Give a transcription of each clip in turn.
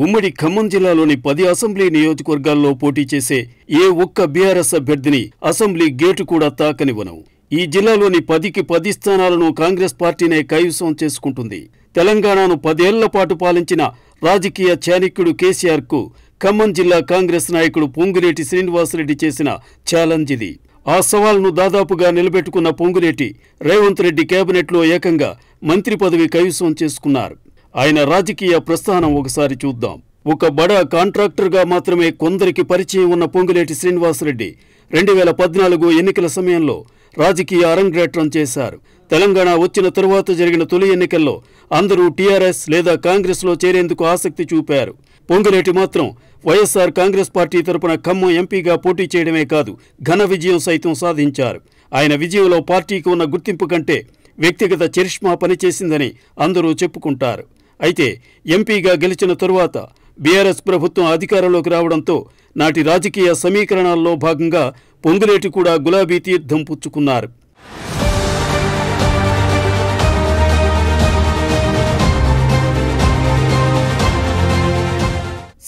ఉమ్మడి ఖమ్మం జిల్లాలోని 10 అసెంబ్లీ నియోజకవర్గాల్లో పోటీ చేసే ఏ ఒక్క బీఆర్ఎస్ అభ్యర్థిని అసెంబ్లీ గేటు కూడా తాకనివ్వను. ఈ జిల్లాలోని 10కి 10 స్థానాలను కాంగ్రెస్ పార్టీనే కైవసం చేసుకుంటుంది. తెలంగాణను 10 ఏళ్ల పాటు పాలించిన రాజకీయ చాణక్యుడు కేసీఆర్ కు ఖమ్మం జిల్లా కాంగ్రెస్ నాయకుడు పొంగులేటి శ్రీనివాసరెడ్డి చేసిన ఛాలెంజ్ ఇది. ఆ సవాల్ను దాదాపుగా నిలబెట్టుకున్న పొంగులేటి రేవంత్ రెడ్డి కేబినెట్లో ఏకంగా మంత్రి పదవి కైవసం చేసుకున్నారు. ఆయన రాజకీయ ప్రస్థానం ఒకసారి చూద్దాం. ఒక బడా కాంట్రాక్టర్గా మాత్రమే కొందరికి పరిచయం ఉన్న పొంగులేటి శ్రీనివాసరెడ్డి 2014 ఎన్నికల సమయంలో రాజకీయ అరంగేట్రం చేశారు. తెలంగాణ వచ్చిన తరువాత జరిగిన తొలి ఎన్నికల్లో అందరూ టీఆర్ఎస్ లేదా కాంగ్రెస్లో చేరేందుకు ఆసక్తి చూపారు. పొంగులేటి మాత్రం వైఎస్ఆర్ కాంగ్రెస్ పార్టీ తరపున ఖమ్మం ఎంపీగా పోటీ చేయడమే కాదు, ఘన విజయం సైతం సాధించారు. ఆయన విజయంలో పార్టీకి ఉన్న గుర్తింపు కంటే వ్యక్తిగత చరిష్మా పనిచేసిందని అందరూ చెప్పుకుంటారు. అయితే ఎంపీగా గెలిచిన తరువాత బీఆర్ఎస్ ప్రభుత్వం అధికారంలోకి రావడంతో నాటి రాజకీయ సమీకరణాల్లో భాగంగా పొంగులేటి కూడా గులాబీ తీర్థం పుచ్చుకున్నారు.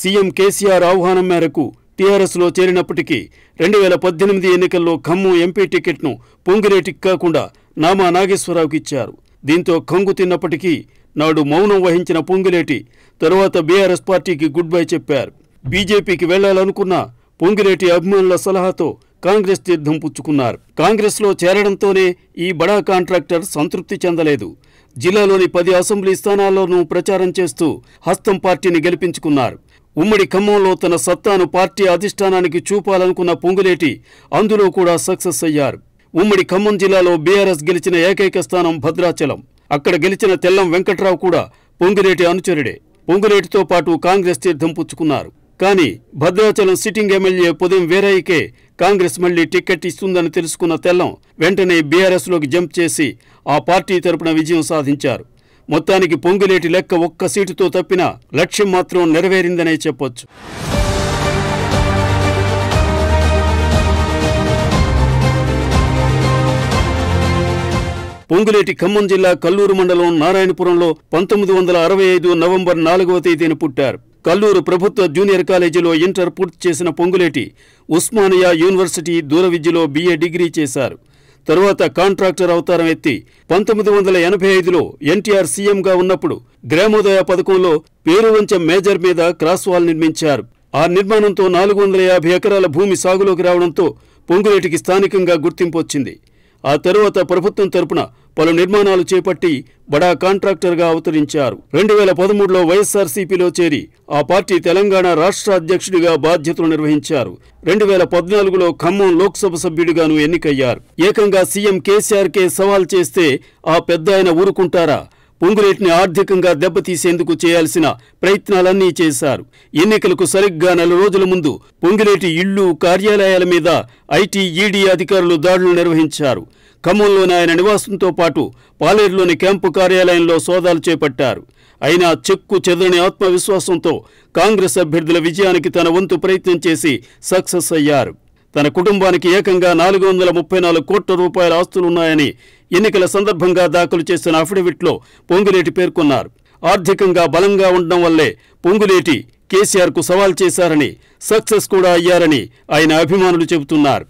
సీఎం కేసీఆర్ ఆహ్వానం మేరకు టీఆర్ఎస్లో చేరినప్పటికీ 2018 ఎన్నికల్లో ఖమ్మం ఎంపీ టికెట్ను పొంగులేటికి కాకుండా నామా నాగేశ్వరరావుకి ఇచ్చారు. దీంతో కంగు తిన్నప్పటికీ నాడు మౌనం వహించిన పొంగులేటి తరువాత బీఆర్ఎస్ పార్టీకి గుడ్ బై చెప్పారు. బీజేపీకి వెళ్లాలనుకున్న పొంగులేటి అభిమానుల సలహాతో కాంగ్రెస్ తీర్థం పుచ్చుకున్నారు. కాంగ్రెస్లో చేరడంతోనే ఈ బడా కాంట్రాక్టర్ సంతృప్తి చెందలేదు. జిల్లాలోని 10 అసెంబ్లీ స్థానాల్లోనూ ప్రచారం చేస్తూ హస్తం పార్టీని గెలిపించుకున్నారు. ఉమ్మడి ఖమ్మంలో తన సత్తాను పార్టీ అధిష్టానానికి చూపాలనుకున్న పొంగులేటి అందులో కూడా సక్సెస్ అయ్యారు. ఉమ్మడి ఖమ్మం జిల్లాలో బీఆర్ఎస్ గెలిచిన ఏకైక స్థానం భద్రాచలం. అక్కడ గెలిచిన తెల్లం వెంకట్రావు కూడా పొంగులేటి అనుచరుడే. పొంగులేటితో పాటు కాంగ్రెస్ తీర్థం పుచ్చుకున్నారు. కానీ భద్రాచలం సిట్టింగ్ ఎమ్మెల్యే పొదెం వీరయ్యకే కాంగ్రెస్ మళ్లీ టికెట్ ఇస్తుందని తెలుసుకున్న తెల్లం వెంటనే బీఆర్ఎస్లోకి జంప్ చేసి ఆ పార్టీ తరపున విజయం సాధించారు. మొత్తానికి పొంగులేటి లెక్క ఒక్క సీటుతో తప్పినా లక్ష్యం మాత్రం నెరవేరిందనే చెప్పొచ్చు. పొంగులేటి ఖమ్మం జిల్లా కల్లూరు మండలం నారాయణపురంలో 1965 నవంబర్ 4వ తేదీన పుట్టారు. కల్లూరు ప్రభుత్వ జూనియర్ కాలేజీలో ఇంటర్ పూర్తి చేసిన పొంగులేటి ఉస్మానియా యూనివర్సిటీ దూర విద్యలో BA డిగ్రీ చేశారు. తరువాత కాంట్రాక్టర్ అవతారం ఎత్తి 1985లో ఎన్టీఆర్ సీఎంగా ఉన్నప్పుడు గ్రామోదయ పథకంలో పేరువంచ మేజర్ మీద క్రాస్ వాల్ నిర్మించారు. ఆ నిర్మాణంతో 450 ఎకరాల భూమి సాగులోకి రావడంతో పొంగులేటికి స్థానికంగా గుర్తింపు వచ్చింది. ఆ తరువాత ప్రభుత్వం తరపున పలు నిర్మాణాలు చేపట్టి బడా కాంట్రాక్టర్గా అవతరించారు. 2013లో వైఎస్ఆర్సీపీలో చేరి ఆ పార్టీ తెలంగాణ రాష్ట్ర అధ్యక్షుడిగా బాధ్యతలు నిర్వహించారు. 2014లో ఖమ్మం లోక్సభ సభ్యుడిగాను ఎన్నికయ్యారు. ఏకంగా సీఎం కేసీఆర్కే సవాల్ చేస్తే ఆ పెద్దాయన ఊరుకుంటారా? పొంగులేటిని ఆర్థికంగా దెబ్బతీసేందుకు చేయాల్సిన ప్రయత్నాలన్నీ చేశారు. ఎన్నికలకు సరిగ్గా 4 రోజుల ముందు పొంగులేటి ఇళ్లు, కార్యాలయాల మీద ఐటీ, ఈడీ అధికారులు దాడులు నిర్వహించారు. ఖమ్మంలోని ఆయన నివాసంతో పాటు పాలేరులోని క్యాంపు కార్యాలయంలో సోదాలు చేపట్టారు. అయినా చెక్కు చెదరని ఆత్మవిశ్వాసంతో కాంగ్రెస్ అభ్యర్థుల విజయానికి తన వంతు ప్రయత్నం చేసి సక్సెస్ అయ్యారు. తన కుటుంబానికి ఏకంగా 434 కోట్ల రూపాయల ఆస్తులున్నాయని ఎన్నికల సందర్భంగా దాఖలు చేసిన అఫిడవిట్లో పొంగులేటి పేర్కొన్నారు. ఆర్థికంగా బలంగా ఉండడం వల్లే పొంగులేటి కేసీఆర్కు సవాల్ చేశారని, సక్సెస్ కూడా అయ్యారని ఆయన అభిమానులు చెబుతున్నారు.